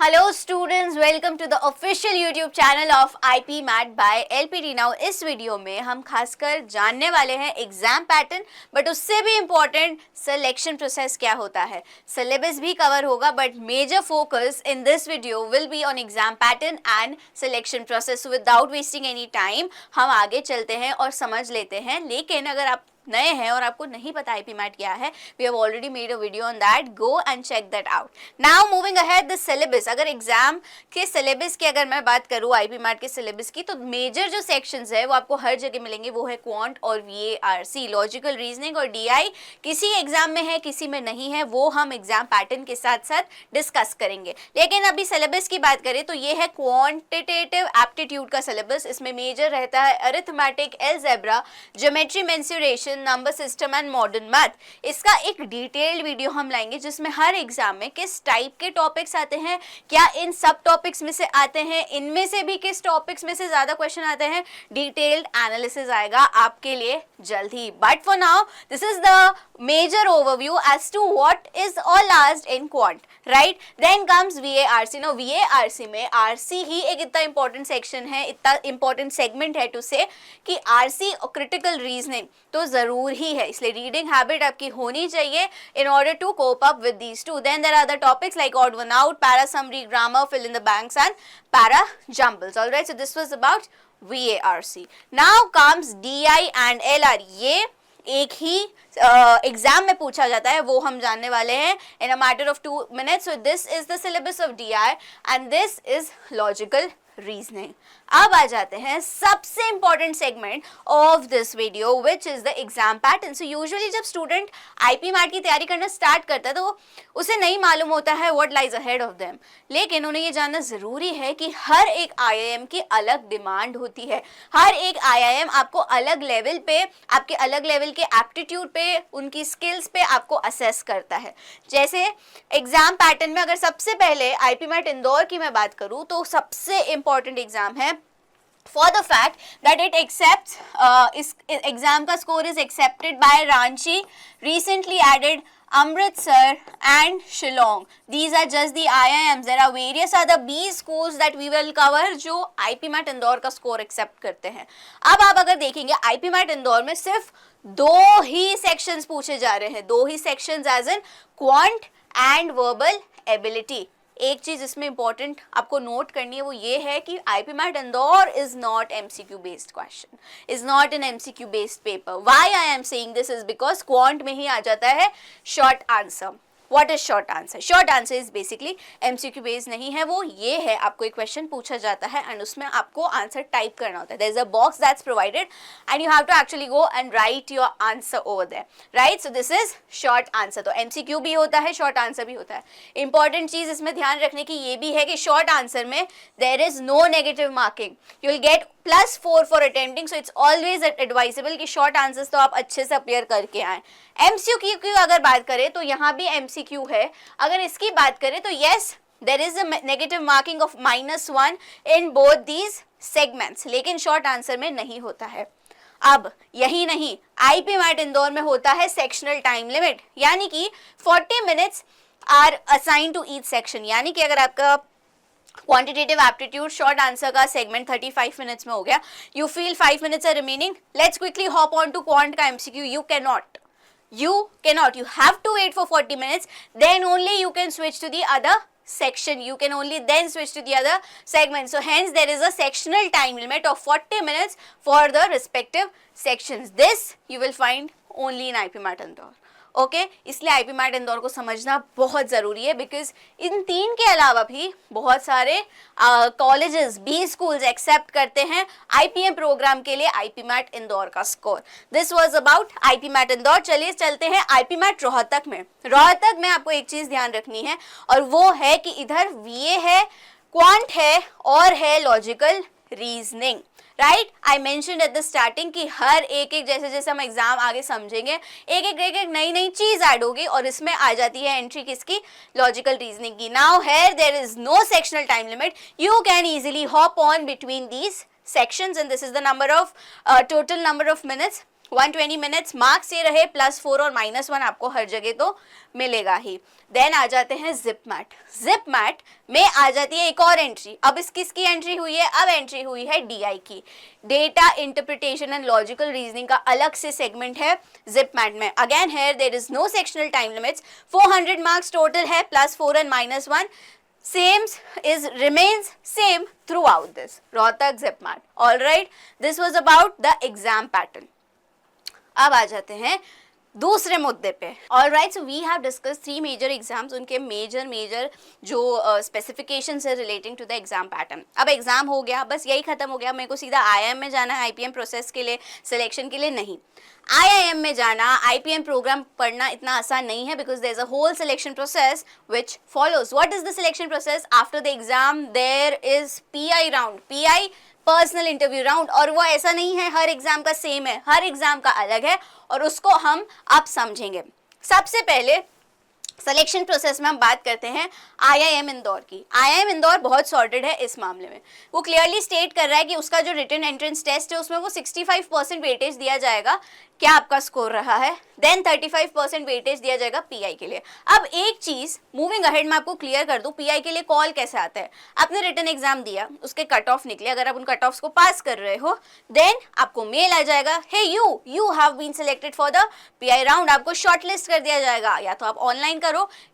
Hello students, welcome to the official YouTube channel of IP MAT by LPT. Now इस video में हम खासकर जानने वाले हैं एग्जाम पैटर्न, बट उससे भी इम्पोर्टेंट सिलेक्शन प्रोसेस क्या होता है। सिलेबस भी कवर होगा, but major focus in this video will be on exam pattern and selection process. Without wasting any time हम आगे चलते हैं और समझ लेते हैं। लेकिन अगर आप नए हैं और आपको नहीं पता आईपी मैट क्या है, we have already made a video on that, go and check that out. Now moving ahead the syllabus. अगर एग्जाम के सिलेबस की अगर मैं बात करूँ आईपी मैट के सिलेबस की, तो मेजर जो सेक्शंस है वो आपको हर जगह मिलेंगे। वो है क्वांट और वीएआरसी, लॉजिकल रीजनिंग और डीआई। किसी एग्जाम में है, किसी में नहीं है, वो हम एग्जाम पैटर्न के साथ साथ डिस्कस करेंगे। लेकिन अभी सिलेबस की बात करें तो ये है क्वांटिटेटिव एप्टीट्यूड का सिलेबस। इसमें मेजर रहता है arithmetic, algebra, geometry, mensuration, number system and modern math. इसका एक डिटेल्ड वीडियो हम लाएंगे जिसमें हर एग्जाम में किस टाइप के टॉपिक्स आते हैं, क्या इन सब टॉपिक्स में से आते हैं, इनमें से भी किस टॉपिक्स में से ज्यादा क्वेश्चन आते हैं, डिटेल्ड एनालिसिस आएगा आपके लिए जल्द ही। But for now this is the major overview as to what is all asked in quant, right. Then comes VARC. No VARC में आरसी ही एक इतना इंपॉर्टेंट सेक्शन है, इतना इंपॉर्टेंट सेगमेंट है टू से कि आरसी और क्रिटिकल रीजनिंग तो जरूर ही है, इसलिए रीडिंग हैबिट आपकी होनी चाहिए in order to cope up with these two. Then there are the topics like odd one out, para summary, grammar, fill in the blanks and para jumbles. Alright, so this was about VARC. Now comes DI and LR. ये एक ही exam में पूछा जाता है, वो हम जानने वाले हैं in a matter of 2 minutes. So this is the syllabus of DI and this is logical reasoning. अब आ जाते हैं सबसे important segment of this video which is the exam pattern. So usually जब स्टूडेंट आईपी मैट की तैयारी करना start करता है तो उसे नहीं मालूम होता है what lies ahead of them. लेकिन उन्हें ये जानना जरूरी है कि हर एक आईआईएम की अलग डिमांड होती है। हर एक आईआईएम आपको अलग लेवल पे, आपके अलग लेवल के एप्टीट्यूड पे, उनकी स्किल्स पे आपको असेस करता है। जैसे एग्जाम पैटर्न में अगर सबसे पहले आईपी मैट इंदौर की मैं बात करूं तो सबसे इंपॉर्टेंट एग्जाम है for the fact that it accepts इस एग्जाम का score is accepted by Ranchi, recently added Amritsar and Shillong. These are just the IIMs. There are various other B schools that we will cover जो IP MAT Indore का score accept करते हैं। अब आप अगर देखेंगे IP मैट इंदौर में सिर्फ 2 ही सेक्शंस पूछे जा रहे हैं, 2 ही sections as in quant and verbal ability. एक चीज इसमें इंपॉर्टेंट आपको नोट करनी है, वो ये है कि IP MAT Indore is not MCQ based question, is not an MCQ based paper. Why I am saying this is because quant में ही आ जाता है short answer. What is short answer? Short answer is basically MCQ based नहीं है, वो ये है आपको एक क्वेश्चन पूछा जाता है एंड उसमें आपको आंसर टाइप करना होता है। There is a box that's provided and you have to actually go and write your answer over there, right? So this is short answer. तो MCQ भी होता है, short answer भी होता है। Important चीज इसमें ध्यान रखने की ये भी है कि short answer में there is no negative marking. You will get +4 for attempting, so it's always advisable कि short answers तो आप अच्छे से अपीयर करके आएं। MCQ की अगर बात करें तो यहाँ भी MCQ है। अगर इसकी बात करें तो yes, there is a negative marking of -1 in both these segments, लेकिन short answer में नहीं होता है। अब यही नहीं, आईपी मैट इंदौर में होता है सेक्शनल टाइम लिमिट, यानी कि 40 minutes are assigned to each section। यानी कि अगर आपका क्वांटिटेटिव एप्टीट्यूड शॉर्ट आंसर का सेगमेंट 35 मिनट्स में हो गया, you feel 5 minutes are remaining, let's quickly hop on to quant का MCQ. You cannot, you have to wait for 40 minutes, then only you can switch to the other section, you can only then switch to the other segment. So hence there is a sectional time limit of 40 minutes for the respective sections. This you will find only in IP MAT Indore. Okay, इसलिए IP MAT Indore को समझना बहुत ज़रूरी है, because in 3 के अलावा भी बहुत सारे कॉलेजेस, बी स्कूल्स एक्सेप्ट करते हैं आईपीएम प्रोग्राम के लिए आईपी मैट इंदौर का score. This was about IP MAT Indore. चलिए चलते हैं आईपी मैट रोहतक में। रोहतक में आपको एक चीज़ ध्यान रखनी है और वो है कि इधर वीए है, क्वांट है और है logical reasoning, right. I mentioned at the starting कि हर एक जैसे जैसे हम एग्जाम आगे समझेंगे एक एक नई चीज ऐड होगी और इसमें आ जाती है एंट्री किसकी, लॉजिकल रीजनिंग की। Now here there is no sectional time limit, you can easily hop on between these sections and this is the number of total number of minutes 120 minutes, marks ये रहे +4 और -1 आपको हर जगह तो मिलेगा ही। Then आ जाते हैं जिप मैट। जिप मैट में आ जाती है एक और एंट्री। अब इस किसकी एंट्री हुई है? अब एंट्री हुई है DI की, data interpretation and logical reasoning का अलग से सेगमेंट है जिप मैट में। Again here there is no sectional time limits, 400 marks total है, +4 and -1 remains same throughout this Rohtak Zip Mart. All right, this was about the exam pattern. अब आ जाते हैं दूसरे मुद्दे पे। All right, so we have discuss 3 major exams, उनके major जो specifications है relating to the exam pattern. अब एग्जाम हो गया, बस यही खत्म हो गया, मेरे को सीधा IIM में जाना है IPM प्रोसेस के लिए, सिलेक्शन के लिए नहीं। IIM में जाना, IPM प्रोग्राम पढ़ना इतना आसान नहीं है, because there is a whole selection process which follows. What is the selection process? After the exam there is PI round, PI personal interview round, और वो ऐसा नहीं है हर एग्जाम का सेम है, हर एग्जाम का अलग है, और उसको हम अब समझेंगे। सबसे पहले सिलेक्शन प्रोसेस में हम बात करते हैं IIM इंदौर की। IIM इंदौर बहुत सॉर्टेड है इस मामले में। वो क्लियरली स्टेट कर रहा है कि उसका जो रिटन एंट्रेंस टेस्ट है उसमें वो 65% वेटेज दिया जाएगा, क्या आपका स्कोर रहा है, देन 35% वेटेज दिया जाएगा PI के लिए। अब एक चीज मूविंग अहेड मैं आपको क्लियर कर दूं, PI के लिए कॉल कैसे आता है? आपने रिटन एग्जाम दिया, उसके कट ऑफ निकले, अगर आप उन कट ऑफ्स को पास कर रहे हो देन आपको मेल आ जाएगा, hey you have been selected for the PI round, आपको शॉर्टलिस्ट कर दिया जाएगा। या तो आप ऑनलाइन करो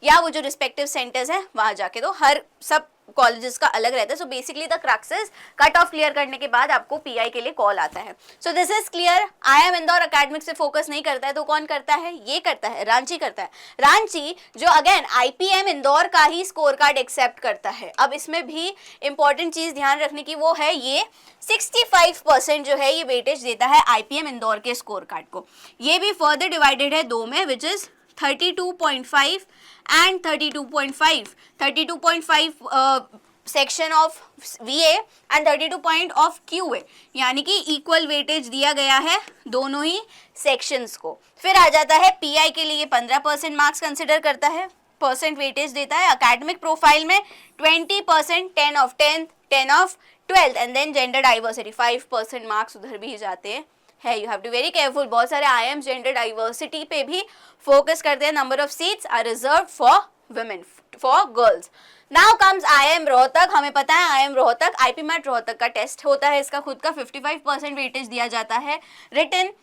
या वो जो रिस्पेक्टिव सेंटर्स हैं वहां जाके दो, हर सब कॉलेजेस का अलग रहता है। So basically the crux is cut off clear करने के बाद आपको PI के लिए कॉल आता है। So this is clear. IIM Indore academic से फोकस नहीं करता है, तो कौन करता है? ये करता है, रांची करता है। रांची जो अगेन IPM इंदौर का ही स्कोर कार्ड एक्सेप्ट करता है। अब इसमें भी इंपॉर्टेंट चीज ध्यान रखने की वो है, ये 65% जो है ये वेटेज देता है IPM इंदौर के स्कोर कार्ड को। ये भी फर्दर डिवाइडेड है 2 में, which is 32.5 and 32.5 section of VA and 32 point of QA, यानी कि इक्वल वेटेज दिया गया है दोनों ही सेक्शंस को। फिर आ जाता है PI के लिए 15% मार्क्स कंसिडर करता है, परसेंट वेटेज देता है। एकेडमिक प्रोफाइल में 20%, 10 of 10th, 10 of 12th, and then gender diversity 5% marks उधर भी जाते हैं। You have to very careful. बहुत सारे IIM जेंडर डाइवर्सिटी पे भी फोकस करते हैं। Number of seats are reserved for women, for girls. Now comes IIM Rohtak. हमें पता है IIM Rohtak, IP MAT Rohtak का टेस्ट होता है, इसका खुद का 55% वेटेज दिया जाता है written,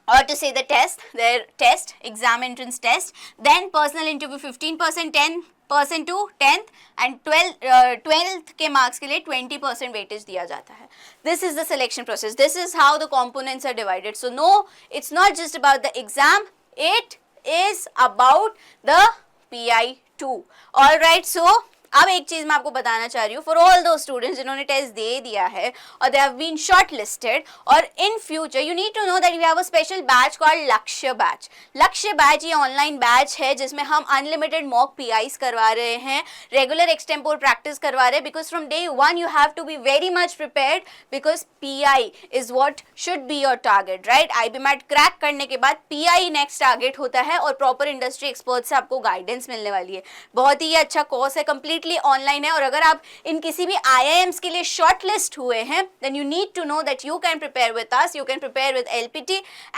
or to say the test, their test, exam entrance test, then personal interview 15%, 10% to 10th and 12th के marks के लिए 20% weightage दिया जाता है। This is the selection process. This is how the components are divided. So no, it's not just about the exam, it is about the PI too. All right, so अब एक चीज मैं आपको बताना चाह रही हूँ, फॉर ऑल दो स्टूडेंट्स जिन्होंने टेस्ट दे दिया है और they have been short listed, और in future you need to know that we have a special batch called Lakshya batch. Lakshya batch ये ऑनलाइन बैच है जिसमें हम अनलिमिटेड मॉक PIs करवा रहे हैं, रेगुलर एक्सटेम्पोर प्रैक्टिस करवा रहे हैं, because from day 1 you have to be very much prepared, because PI is what should be your target, right. IB MAT crack करने के बाद PI नेक्स्ट टारगेट होता है, और प्रॉपर इंडस्ट्री एक्सपर्ट से आपको गाइडेंस मिलने वाली है। बहुत ही अच्छा कोर्स है, कंप्लीटली ऑनलाइन है, और अगर आप इन किसी भी IIMs के लिए शॉर्टलिस्ट हुए हैं then you need to know that you can prepare with us, you can prepare with LPT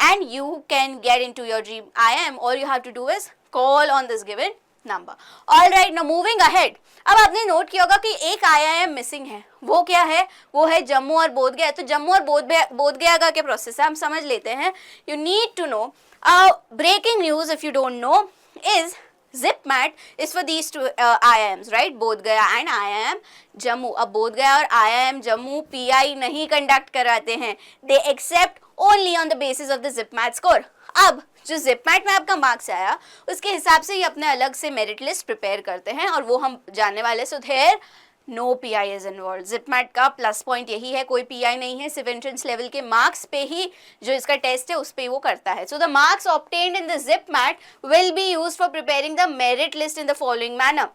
and you can get into your dream IIM। All you have to do is call on this given number. All right, now moving ahead. अब आपने note किया होगा कि एक IIM missing है, वो क्या है? वो है जम्मू और बोधगया। तो जम्मू और बोधगया का क्या प्रोसेस है हम समझ लेते हैं। You need to know, breaking news if you don't know is Zip Mat is for these two IIMs, right? Bodh Gaya and IIM Jammu. अब बोध गया और IIM जम्मू PI नहीं कंडक्ट कराते हैं, they accept only on the basis of the Zip Mat score. अब जो Zip Mat में आपका मार्क्स आया उसके हिसाब से ही अपने अलग से मेरिट लिस्ट प्रिपेयर करते हैं, और वो हम जानने वाले। So there no PI is involve. Zip Mat का प्लस पॉइंट यही है, कोई PI नहीं है, सिर्फ एंट्रेंस लेवल के मार्क्स पे ही जो इसका टेस्ट है उस पे वो करता है। So the marks obtained in the Zip Mat will be used for preparing the merit list in the following manner.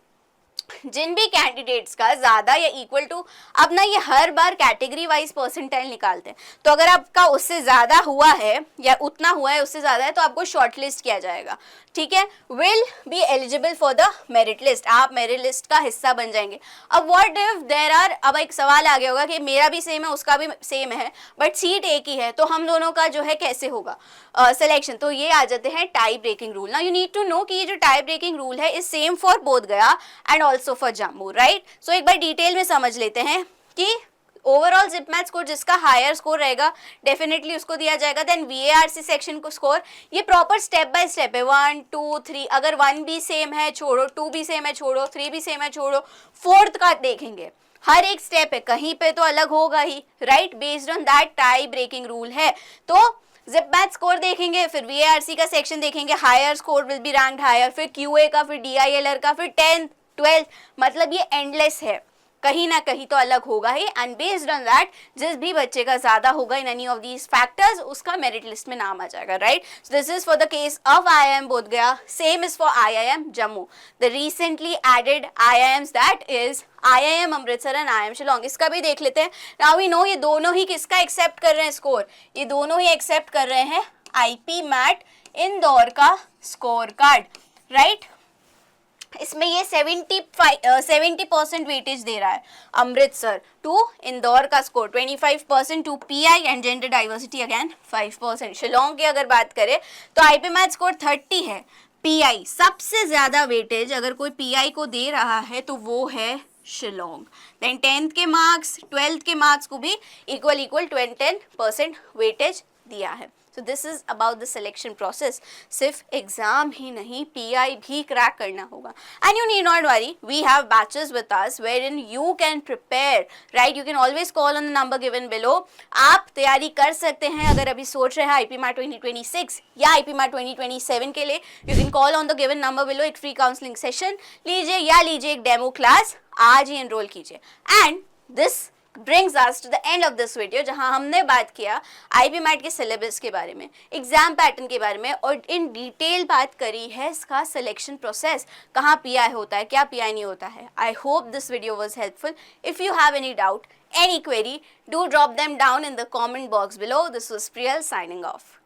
जिन भी कैंडिडेट्स का ज्यादा या इक्वल टू, अब ना ये हर बार कैटेगरी वाइज परसेंटाइल निकालते हैं, तो अगर आपका उससे ज्यादा हुआ है या उतना हुआ है उससे ज्यादा है तो आपको शॉर्टलिस्ट किया जाएगा। ठीक है, will be eligible for the merit list, आप मेरिट लिस्ट का हिस्सा बन जाएंगे। अब व्हाट इफ देयर आर, अब एक सवाल आ गया होगा कि मेरा भी सेम है उसका भी सेम है बट सीट एक ही है, तो हम दोनों का जो है कैसे होगा सिलेक्शन। तो ये आ जाते हैं टाई ब्रेकिंग रूल। ना यू नीड टू नो कि ये जो टाई ब्रेकिंग रूल है is same for Bodh Gaya and also for Jammu, right. So एक बार डिटेल में समझ लेते हैं कि ओवरऑल जिप मैथ स्कोर जिसका हायर स्कोर रहेगा डेफिनेटली उसको दिया जाएगा। देन वीएआरसी सेक्शन को स्कोर, ये प्रॉपर स्टेप बाय स्टेप है, 1 2 3, अगर 1 भी सेम है छोड़ो, 2 भी सेम है छोड़ो, 3 भी सेम है छोड़ो, 4th का देखेंगे, हर एक स्टेप है, कहीं पे तो अलग होगा ही, right, based on that tie breaking rule है। तो जिप मैथ स्कोर देखेंगे, फिर वीएआरसी का सेक्शन देखेंगे, higher score will be ranked higher, फिर क्यूए का, फिर डीआईएलआर का, फिर 10th 12th, मतलब ये एंडलेस है, कहीं ना कहीं तो अलग होगा ही। एंड बेस्ड ऑन दैट जिस भी बच्चे का ज्यादा होगा in any of these factors उसका मेरिट लिस्ट में नाम आ जाएगा, right. So this is for the case of IIM Bodh Gaya, same is for IIM Jammu, the recently added IIMs that is IIM Amritsar and IIM Shillong. इसका भी देख लेते हैं। नाउ वी नो ये दोनों ही किसका एक्सेप्ट कर रहे हैं स्कोर, ये दोनों ही एक्सेप्ट कर रहे हैं आईपी मैट इंदौर का स्कोर कार्ड, राइट। इसमें ये 70% वेटेज दे रहा है अमृतसर टू इंदौर का score, 25% to PI and gender diversity again 5%। Shillong की अगर बात करें तो आईपी मैथ स्कोर 30 है, पीआई सबसे ज्यादा वेटेज अगर कोई पीआई को दे रहा है तो वो है शिलोंग। देन 10th के मार्क्स 12th के मार्क्स को भी इक्वल 10% वेटेज दिया है। So this is about the selection process. सिर्फ एग्जाम ही नहीं, पीआई भी क्रैक करना होगा। And you need not worry, we have batches with us where in you can prepare, right. You can always call on the number given below. आप तैयारी कर सकते हैं अगर अभी सोच रहे हैं आईपी मैट 2026 या आईपी मैट 2027 के लिए, you can call on the given number below. एक फ्री काउंसलिंग सेशन लीजिए या लीजिए एक डेमो क्लास, आज ही एनरोल कीजिए। And this brings us to the end of this video जहां हमने बात किया आईपी मैट के सिलेबस के बारे में, एग्जाम पैटर्न के बारे में और इन डिटेल बात करी है इसका सिलेक्शन प्रोसेस, कहाँ पीआई होता है, क्या पीआई नहीं होता है। I hope this video was helpful. If you have any doubt, any query, do drop them down in the comment box below. This was Priyal signing off.